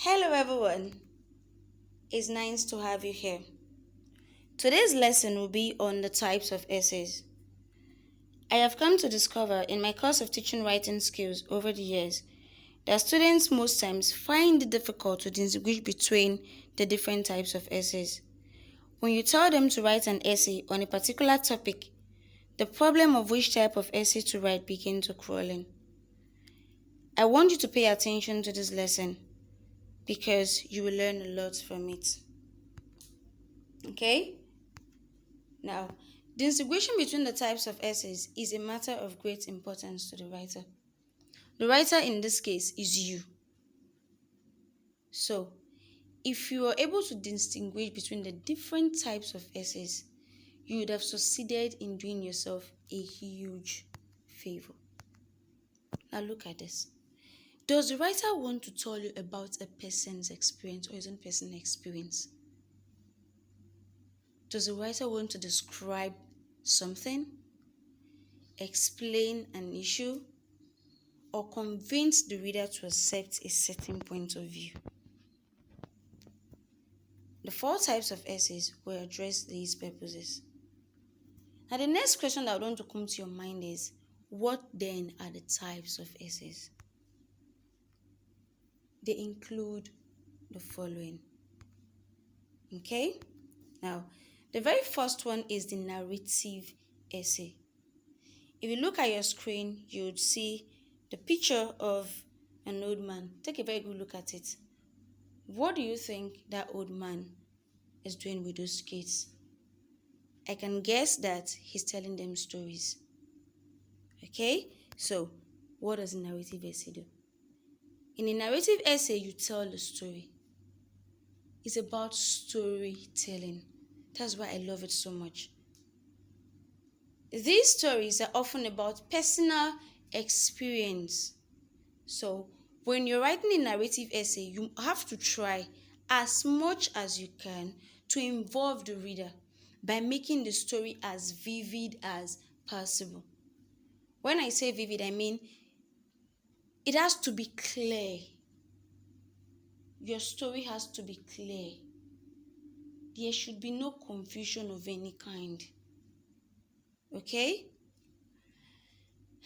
Hello everyone, it's nice to have you here. Today's lesson will be on the types of essays. I have come to discover in my course of teaching writing skills over the years that students most times find it difficult to distinguish between the different types of essays. When you tell them to write an essay on a particular topic, the problem of which type of essay to write begins to crawl in. I want you to pay attention to this lesson because you will learn a lot from it. Okay? Now, distinguishing between the types of essays is a matter of great importance to the writer. The writer in this case is you. So, if you are able to distinguish between the different types of essays, you would have succeeded in doing yourself a huge favor. Now, look at this. Does the writer want to tell you about a person's experience or his own personal experience? Does the writer want to describe something, explain an issue, or convince the reader to accept a certain point of view? The four types of essays will address these purposes. Now, the next question that I want to come to your mind is, what then are the types of essays? They include the following. Okay? Now, the very first one is the narrative essay. If you look at your screen, you would see the picture of an old man. Take a very good look at it. What do you think that old man is doing with those kids? I can guess that he's telling them stories. Okay? So, what does a narrative essay do? In a narrative essay, you tell the story. It's about storytelling. That's why I love it so much. These stories are often about personal experience. So, when you're writing a narrative essay, you have to try as much as you can to involve the reader by making the story as vivid as possible. When I say vivid, I mean it has to be clear. Your story has to be clear. There should be no confusion of any kind. Okay?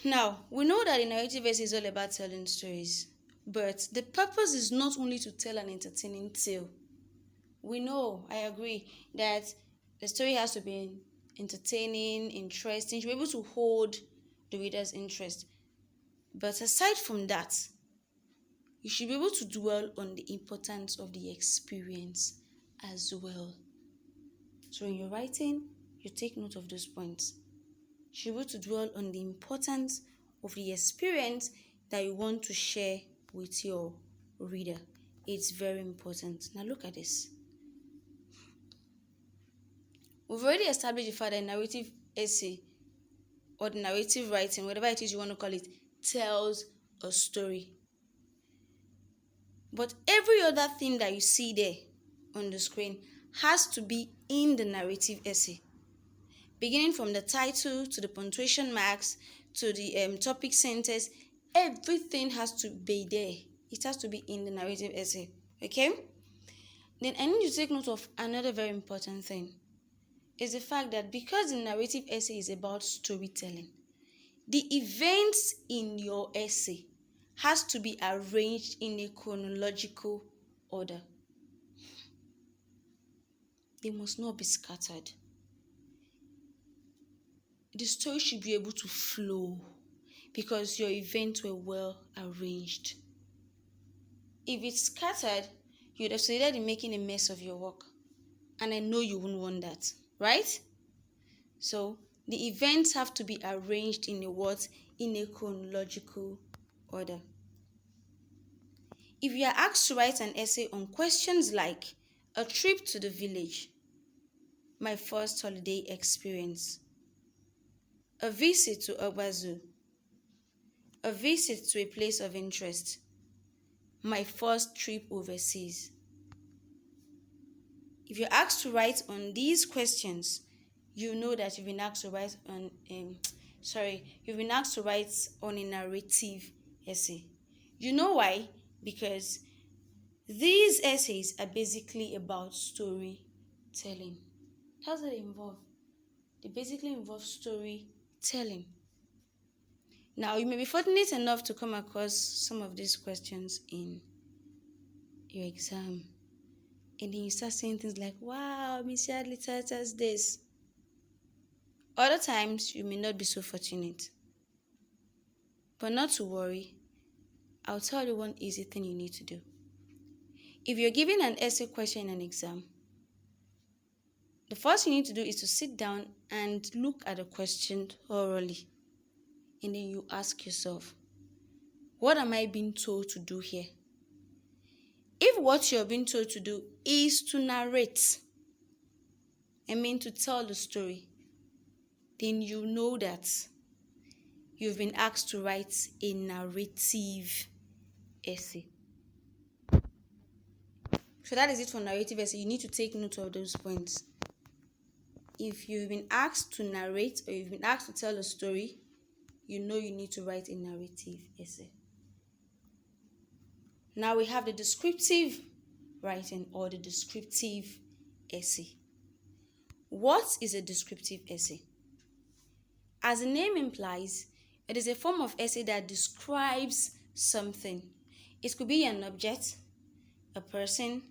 Now, we know that a narrative essay is all about telling stories, but the purpose is not only to tell an entertaining tale. We know, I agree, that the story has to be entertaining, interesting, to be able to hold the reader's interest. But aside from that, you should be able to dwell on the importance of the experience as well. So when you're writing, you take note of those points. You should be able to dwell on the importance of the experience that you want to share with your reader. It's very important. Now look at this. We've already established the fact that narrative essay or the narrative writing, whatever it is you want to call it, tells a story. But every other thing that you see there on the screen has to be in the narrative essay. Beginning from the title to the punctuation marks to the topic sentence, everything has to be there. It has to be in the narrative essay. Okay? Then I need you to take note of another very important thing. Is the fact that because the narrative essay is about storytelling, the events in your essay has to be arranged in a chronological order. They must not be scattered. The story should be able to flow because your events were well arranged. If it's scattered, you'd have succeeded in making a mess of your work. And I know you wouldn't want that, right? So the events have to be arranged in a chronological order. If you are asked to write an essay on questions like a trip to the village, my first holiday experience, a visit to Ogbazu, a visit to a place of interest, my first trip overseas. If you're asked to write on these questions, you know that you've been asked to write on a narrative essay. You know why? Because These essays are basically about storytelling. How does it involve? They basically involve storytelling. Now, you may be fortunate enough to come across some of these questions in your exam. And then you start saying things like, wow, Miss Yardley taught us this. Other times, you may not be so fortunate. But not to worry, I'll tell you one easy thing you need to do. If you're given an essay question in an exam, the first you need to do is to sit down and look at the question thoroughly. And then you ask yourself, what am I being told to do here? If what you're being told to do is to narrate, to tell the story, then you know that you've been asked to write a narrative essay. So that is it for narrative essay. You need to take note of those points. If you've been asked to narrate or you've been asked to tell a story, you know you need to write a narrative essay. Now we have the descriptive writing or the descriptive essay. What is a descriptive essay? As the name implies, it is a form of essay that describes something. It could be an object, a person,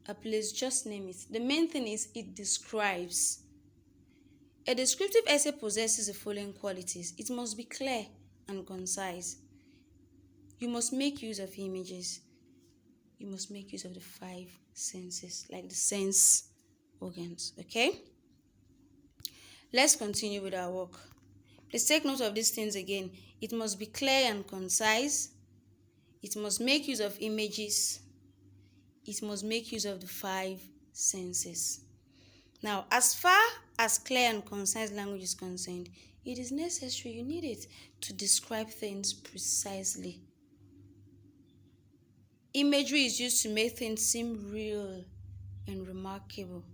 a place, just name it. The main thing is it describes. A descriptive essay possesses the following qualities. It must be clear and concise. You must make use of images. You must make use of the 5 senses, like the sense organs, okay? Let's continue with our work. Please take note of these things again. It must be clear and concise. It must make use of images. It must make use of the 5 senses. Now, as far as clear and concise language is concerned, it is necessary, you need it to describe things precisely. Imagery is used to make things seem real and remarkable.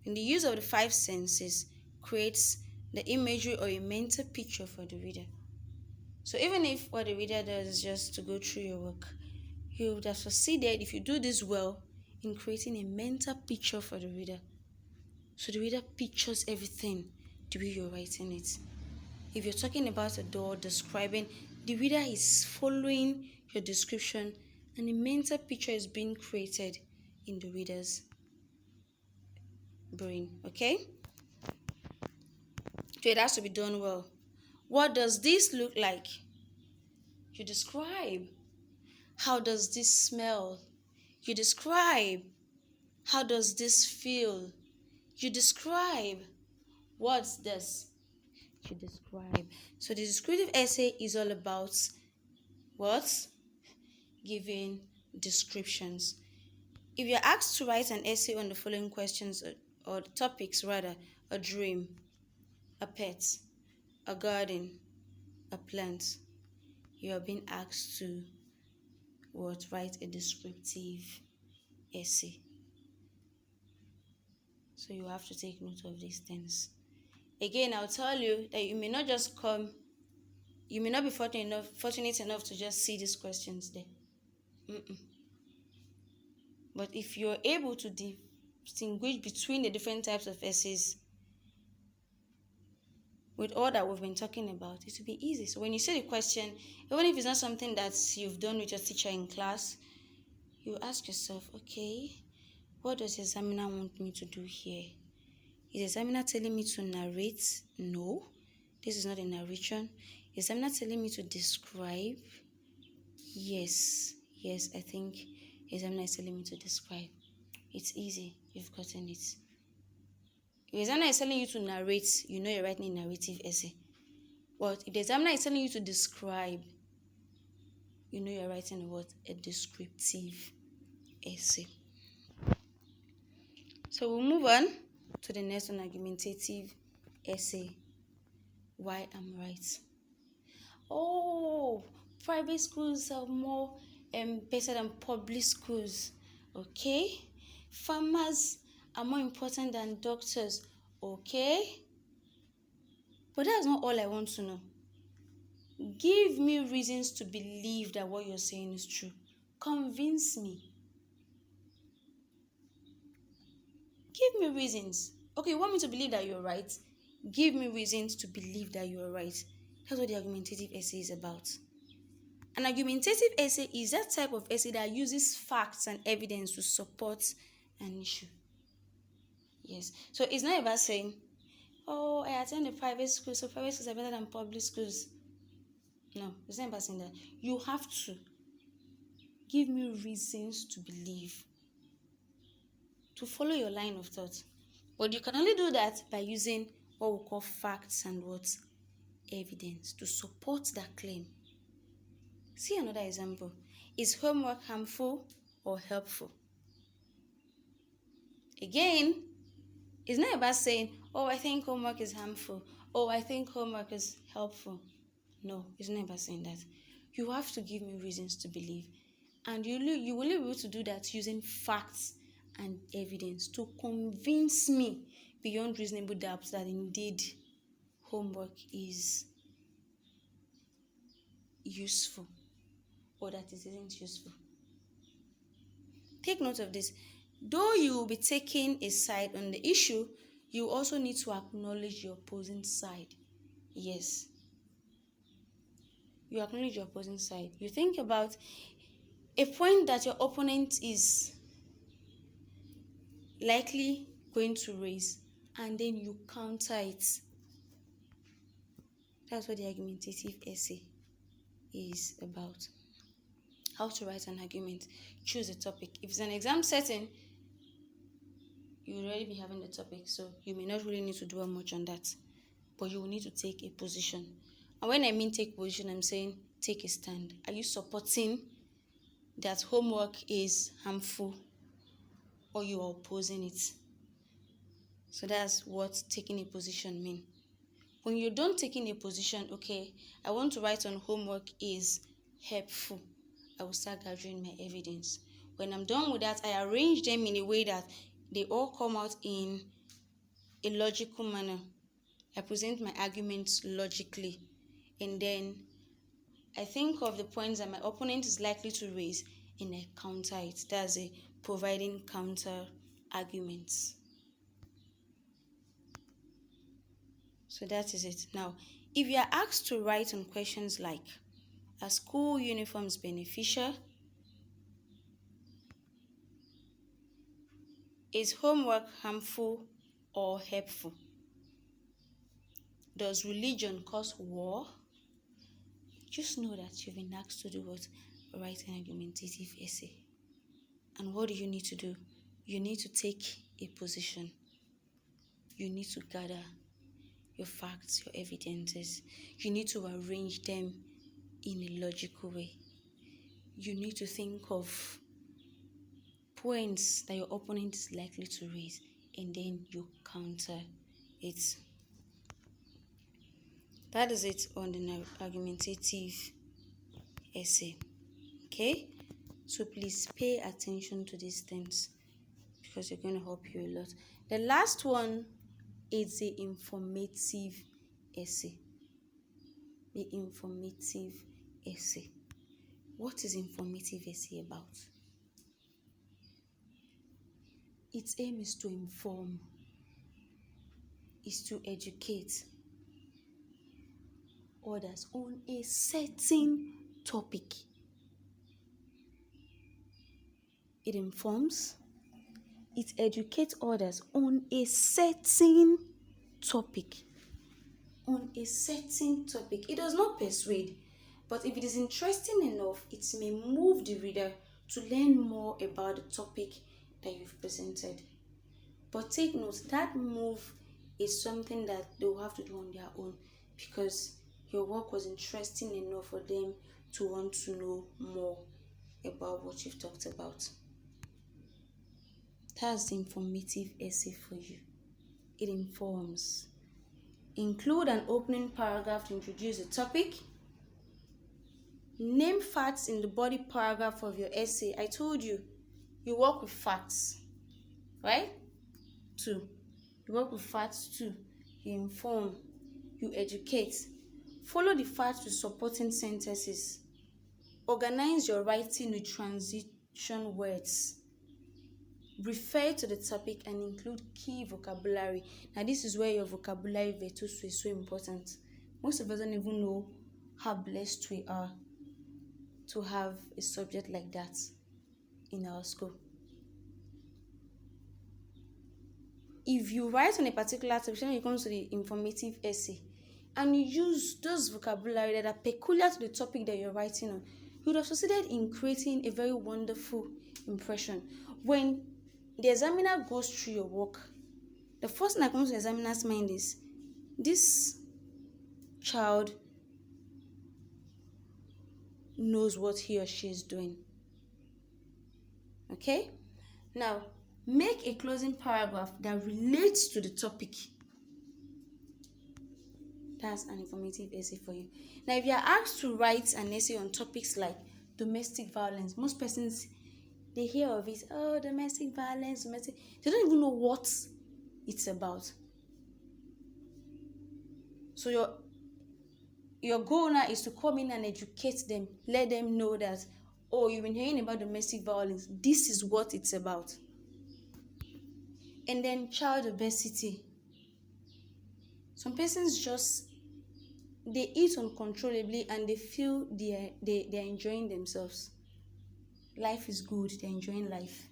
And the use of the 5 senses creates the imagery or a mental picture for the reader. So even if what the reader does is just to go through your work, you would have succeeded if you do this well in creating a mental picture for the reader. So the reader pictures everything the way you're writing it. If you're talking about a door, describing, the reader is following your description and a mental picture is being created in the reader's brain, okay? So it has to be done well. What does this look like? You describe. How does this smell? You describe. How does this feel? You describe. What's this? You describe. So the descriptive essay is all about what? Giving descriptions. If you're asked to write an essay on the following questions or topics rather, a dream, a pet, a garden, a plant, you are being asked to write a descriptive essay. So you have to take note of these things. Again, I'll tell you that you may not be fortunate enough to just see these questions there. But if you're able to distinguish between the different types of essays with all that we've been talking about, it will be easy. So when you see the question, even if it's not something that you've done with your teacher in class, you ask yourself, okay, what does the examiner want me to do here? Is the examiner telling me to narrate? No, this is not a narration. Is the examiner telling me to describe? Yes, I think the examiner is telling me to describe. It's easy, you've gotten it. If the examiner is telling you to narrate, you know you're writing a narrative essay. But if the examiner is telling you to describe, you know you're writing a descriptive essay. So we'll move on to the next one, argumentative essay. Why I'm right. Oh, private schools are more better than public schools. Okay? Farmers are more important than doctors. Okay? But that's not all I want to know. Give me reasons to believe that what you're saying is true. Convince me. Give me reasons. Okay, you want me to believe that you're right? Give me reasons to believe that you're right. That's what the argumentative essay is about. An argumentative essay is that type of essay that uses facts and evidence to support an issue. Yes. So it's not about saying, oh, I attend a private school, so private schools are better than public schools. No, it's not about saying that. You have to give me reasons to believe, to follow your line of thought. But you can only do that by using what we call facts and what evidence to support that claim. See another example. Is homework harmful or helpful? Again, it's not about saying, oh, I think homework is harmful. Oh, I think homework is helpful. No, it's not about saying that. You have to give me reasons to believe. And you will be able to do that using facts and evidence to convince me beyond reasonable doubt that indeed homework is useful or that it isn't useful. Take note of this. Though you will be taking a side on the issue, you also need to acknowledge your opposing side. Yes. You acknowledge your opposing side. You think about a point that your opponent is likely going to raise, and then you counter it. That's what the argumentative essay is about. How to write an argument. Choose a topic. If it's an exam setting, you will already be having the topic, so you may not really need to dwell much on that. But you will need to take a position. And when I mean take position, I'm saying take a stand. Are you supporting that homework is harmful, or you are opposing it? So that's what taking a position means. When you're done taking a position, okay, I want to write on homework is helpful, I will start gathering my evidence. When I'm done with that, I arrange them in a way that they all come out in a logical manner. I present my arguments logically, and then I think of the points that my opponent is likely to raise, and I counter it. That's providing counter arguments. So that is it. Now, if you are asked to write on questions like, are school uniforms beneficial? Is homework harmful or helpful? Does religion cause war? Just know that you've been asked to do what? Write an argumentative essay. And what do you need to do? You need to take a position. You need to gather your facts, your evidences. You need to arrange them in a logical way. You need to think of points that your opponent is likely to raise, and then you counter it. That is it on the argumentative essay. Okay? So please pay attention to these things because they're going to help you a lot. The last one is the informative essay. The informative essay. What is informative essay about? Its aim is to inform, is to educate others on a certain topic. It informs, it educates others on a certain topic. On a certain topic. It does not persuade, but if it is interesting enough, it may move the reader to learn more about the topic that you've presented. But take note, that move is something that they will have to do on their own, because your work was interesting enough for them to want to know more about what you've talked about. That's the informative essay for you. It informs. Include an opening paragraph to introduce the topic. Name facts in the body paragraph of your essay. I told you, you work with facts, right? 2. You work with facts 2. You inform. You educate. Follow the facts with supporting sentences. Organize your writing with transition words. Refer to the topic and include key vocabulary. Now, this is where your vocabulary virtuoso is so important. Most of us don't even know how blessed we are to have a subject like that in our school. If you write on a particular topic, when it comes to the informative essay, and you use those vocabulary that are peculiar to the topic that you're writing on, you would have succeeded in creating a very wonderful impression. When the examiner goes through your work, the first thing that comes to the examiner's mind is, this child knows what he or she is doing. Okay? Now, make a closing paragraph that relates to the topic. That's an informative essay for you. Now, if you are asked to write an essay on topics like domestic violence, most persons, they hear of it, oh, domestic violence, they don't even know what it's about. So your goal now is to come in and educate them, let them know that, oh, you've been hearing about domestic violence, this is what it's about. And then child obesity. Some persons just, they eat uncontrollably and they feel they're enjoying themselves. Life is good, they're enjoying life.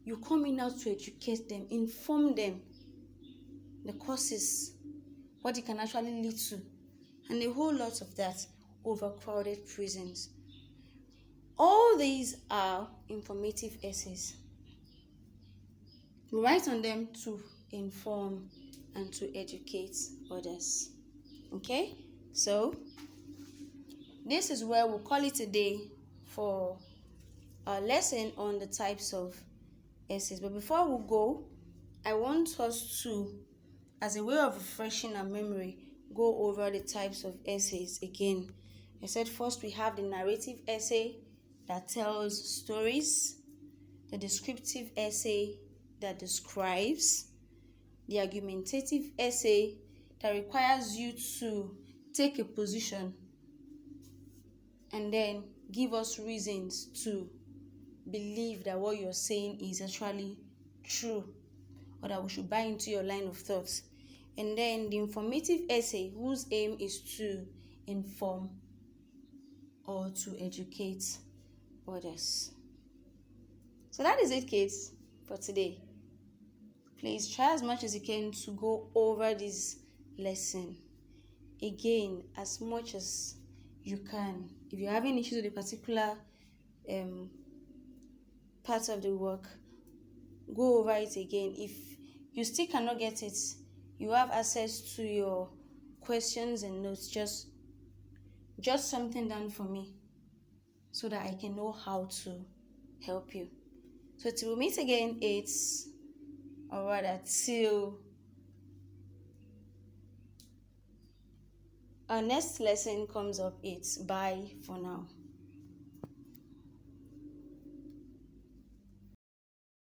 You come in now to educate them, inform them the causes, what it can actually lead to, and a whole lot of that. Overcrowded prisons. All these are informative essays. We write on them to inform and to educate others. Okay? So, this is where we'll call it a day for our lesson on the types of essays. But before we go, I want us to, as a way of refreshing our memory, go over the types of essays again. I said first we have the narrative essay that tells stories, the descriptive essay that describes, the argumentative essay that requires you to take a position and then give us reasons to believe that what you're saying is actually true, or that we should buy into your line of thought. And then the informative essay, whose aim is to inform or to educate others. So that is it, kids, for today. Please try as much as you can to go over this lesson again as much as you can. If you're having issues with a particular part of the work, go over it again. If you still cannot get it, you have access to your questions and notes. Just something down for me so that I can know how to help you. So till we meet again, till our next lesson comes up, it's bye for now.